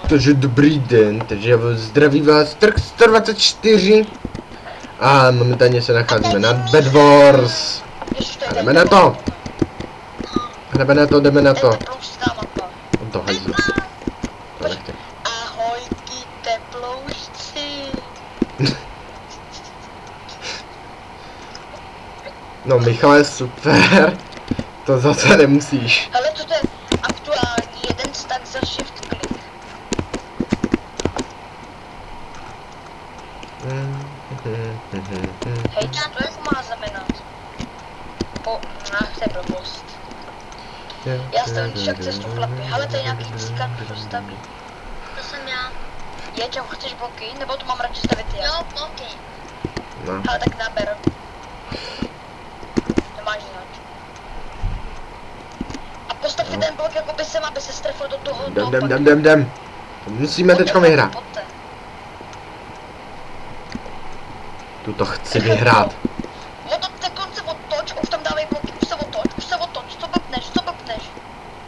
Takže dobrý den, takže já zdraví vás Trk 124 a momentálně se nacházíme na Bed Wars. A jdeme na to! Jdeme na to, jdeme na to. On to hajzl. To nechte. Ahojky teploušci. No Michale, super. To zase nemusíš. Ale to je aktuální, jeden stack za shift click. Hej, co to jako má znamenat? To je blbost. Já stavím však cestu chlapi, ale to je nějaký psíka, kdo staví. To jsem já. Je, čemu chceš bloky? Nebo to mám radši stavit já? Jo, bloky. No. Ale tak naber. Nemáš zač. A postav si ten blok jako by sem, aby se strefil do toho... Jdem. To musíme teďko vyhrát. Pojďte. Tuto chci vyhrát. Teď se otoč, už tam dávej bloky, už se otoč, co blbneš?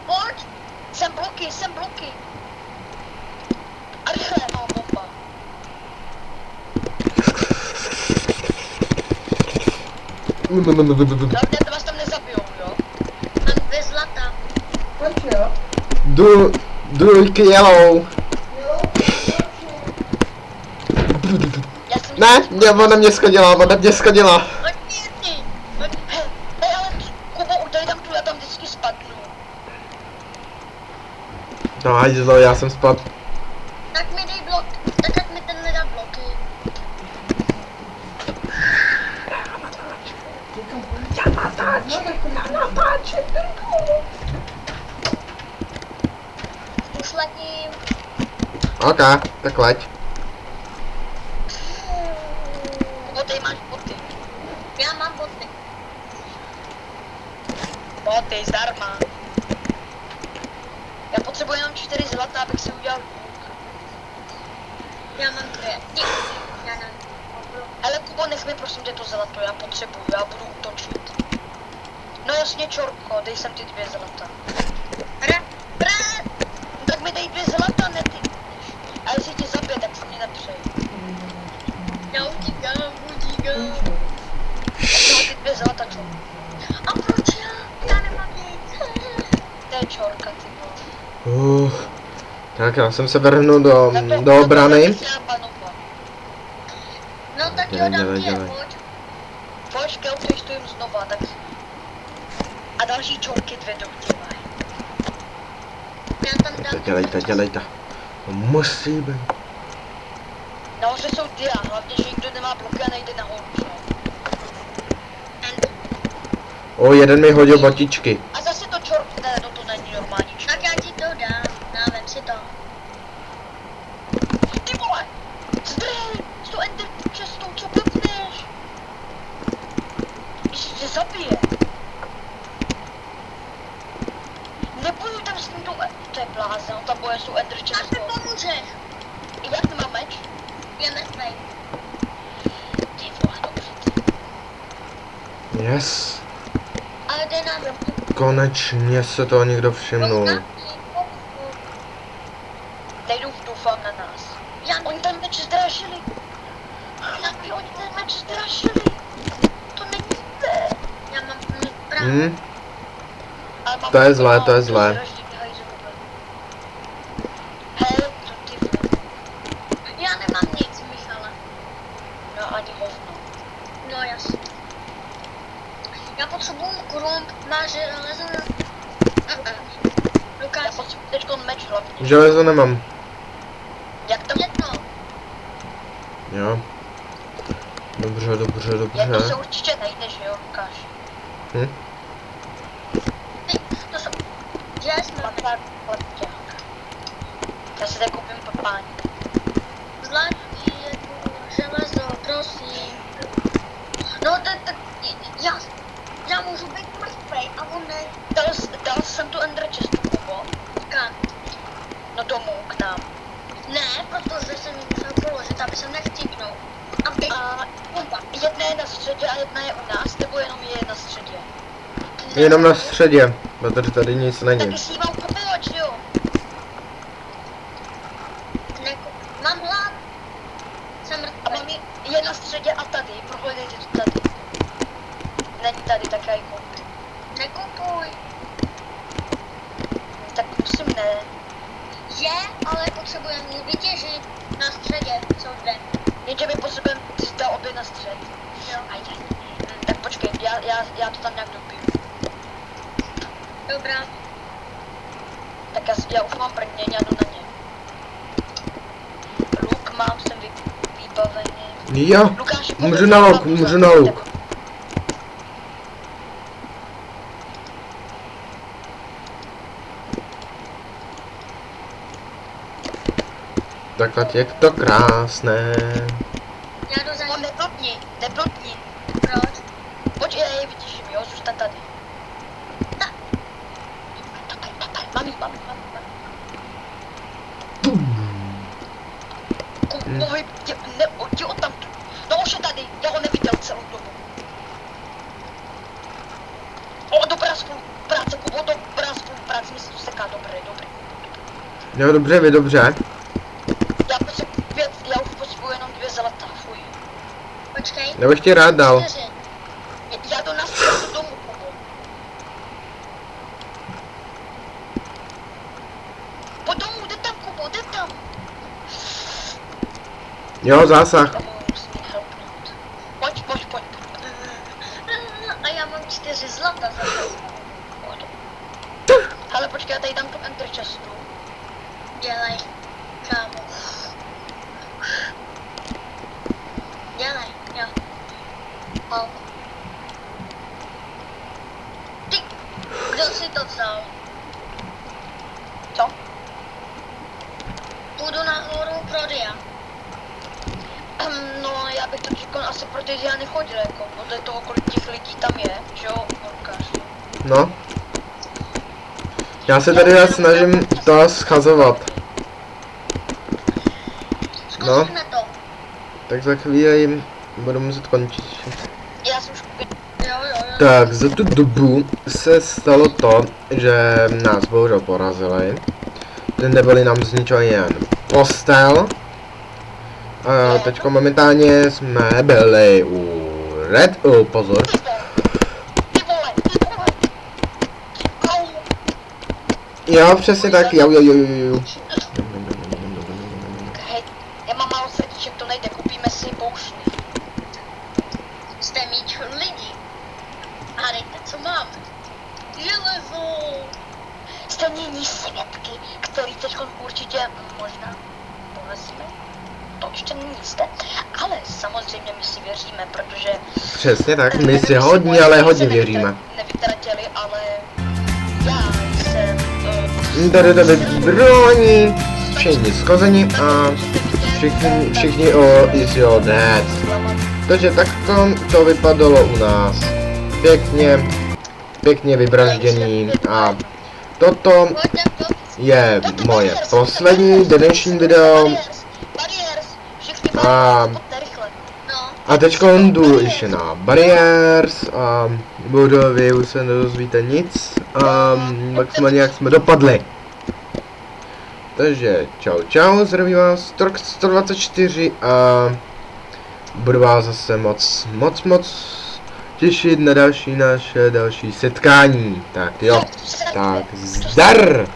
Pojď! Sem bloky. A rychle, no, bomba. Hlavně vás tam nezabijou, jo? Mám 2 zlata. Pojď, jo? Jdu k yellow. Ne, ona mě schodila. Pojď ty. Hej, ale Kubo, udej tam tu, já tam vždycky spadnu. No hajzlo, já jsem spadl. Tak mi dej blok. Tak ať mi ten nedá bloky. Já natáčím. Už letím. Ok, tak leď. Kubo, tady máš boty. Já mám boty. Boty, zdarma. Já potřebuji jenom 4 zlata, abych si udělal luk. Já mám 2. Děkuji. Já nám. Ale Kubo, nech mi prosím tě to zlato, já potřebuju, já budu útočit. No jasně, Čorko, dej sem ty 2 zlata. Tak mi dej 2 zlata, ne ty. A jestli tě zabije, tak se mě nepřej. Já utíkám. No ty 2 zlata, Čorko. A proč já? Já nemám nic. To je Čorka, ty vole. Tak já jsem se vrhnul do obrany. No tak jo, Dělej, dám dělej. Pojď, Keltej, stojím znova, tak... A další Čorky 2 dodělaj. Já tam dám. Dělejte. To musí být. Nahoře jsou dia, hlavně, že nikdo nemá bloky a nejde nahoru, že? O, jeden mi hodil botičky. A zase to Čork, ne, no to není normální Čork. Tak já ti to dám. Vem si to. Ty vole! Zdrej! S tou ender čestou, co blbneš? Jestli tě zabije. Nebudu tam s ním to je blázen, on tam boje s tou ender Tak čestou. mi pomůžeš. Jak nemá meč? Je mrtvej. Ty vole, dobře ty. Yes. Ale jde nám. Konečně se toho někdo všimnul. Nejdou doufám na nás. Oni ten meč zdražili. Chlapi, oni ten meč zdražili. To není zde. Já mám právě. Ale mám To je zlé. Hej, to ty vole. Já nemám nic, Michale. No ani hovno. No jasně. Já potřebuju krump na železo. Já Lukáš, potřebuji teďko meč hlavně. Železo nemám. Jak tam jedno. Jo. Dobře. jedno se určitě najde, že jo, Lukáš? Ty, to jsou. Že jsme. Lepťák. Já si tady koupím papání. Zlatý jedno železo, prosím. No tak já můžu být mrtvej a on ne. Dal jsem tu ender chestu, Kubo. Kam? No domů k nám. Ne, protože jsem ji musel položit, aby jsem nevtíknul. A jedna je na středě a jedna je u nás, nebo jenom je na středě? Jenom na středě, protože tady nic není. Taky s ní mám kupovat, že jo? Mám hlad. Jsem A mrtvý. mám je na středě a tady, prohledejte to tady. Není tady, tak já ji koupím. Nekupuj. Tak prosím ne. Je, ale potřebujeme ji vytěžit na středě, co jde. Jenže my potřebujeme ty zde obě na střed. Jo. Ajde. Tak počkej, já to tam nějak dobiju. Dobrá. Tak já už mám prvně, já jdu na ně. Luk mám, jsem vybavený. Jo, Lukáši, můžu na luk, můžu na luk. Takhle je to krásné. Já jdu za On ním. neblbni. Proč? Pojď, já je vytěžím, jo, zůstaň tady. Mám jí. Kubovi, jdi odtamtud. No už je tady, já ho neviděl celou dobu. O, dobrá spolupráce, Kubo, dobrá spolupráce, mi se to seká, dobrý. Jo, dobře, vy dobře. Já už potřebuji jenom 2 zlata, fuj. Počkej. Já bych ti rád dal. 4. Já jdu na střed domů, Kubo. Pojď domů, jde tam, Kubo, jde tam. Jo, zásah. Já mu musím jít helpnout. Pojď. A já mám 4 zlata za to. Ale počkej, já tady dám tu enter chestu. Dělej, kámo. Dělej, jo. O. Ty, kdo si to vzal? Co? Půjdu nahoru pro dia. No, já bych to říkal asi pro ty já nechodil, jako, podle toho, kolik těch lidí tam je, že jo, Lukáš. No. Já se tady snažím to schazovat. No. Zkusíme to. Tak za chvíli budu muset končit. Já jsem už Jo. Tak, za tu dobu se stalo to, že nás bohužel porazili. Nebyli nám zničili jen postel. A teďko momentálně jsme byli u Red, pozor. Ty vole. Au. Jo, přesně tak, jo. Hej, já mám málo srdíček, to nejde, koupíme si poušny. Jste mít lidi. A dejte, co máme. Železo. Stejně svědky, který teď určitě možná povezme. To ještě není jisté, ale samozřejmě my si věříme, protože... Přesně tak, my si hodně, ale hodně věříme. Nevytratili, ale já jsem... Tady broni, všichni schozeni a všichni o Easy or Dead. Takže takto to vypadalo u nás. Pěkně vybražděný a toto Pojďte, je moje poslední dnešní video a no. a teďko jdu ještě na Barriers a vy už se nedozvíte nic a maximálně jak jsme dopadli. Takže čau, zdraví vás Tork 124 a budu vás zase moc těšit na další naše setkání. Tak jo, tak zdar!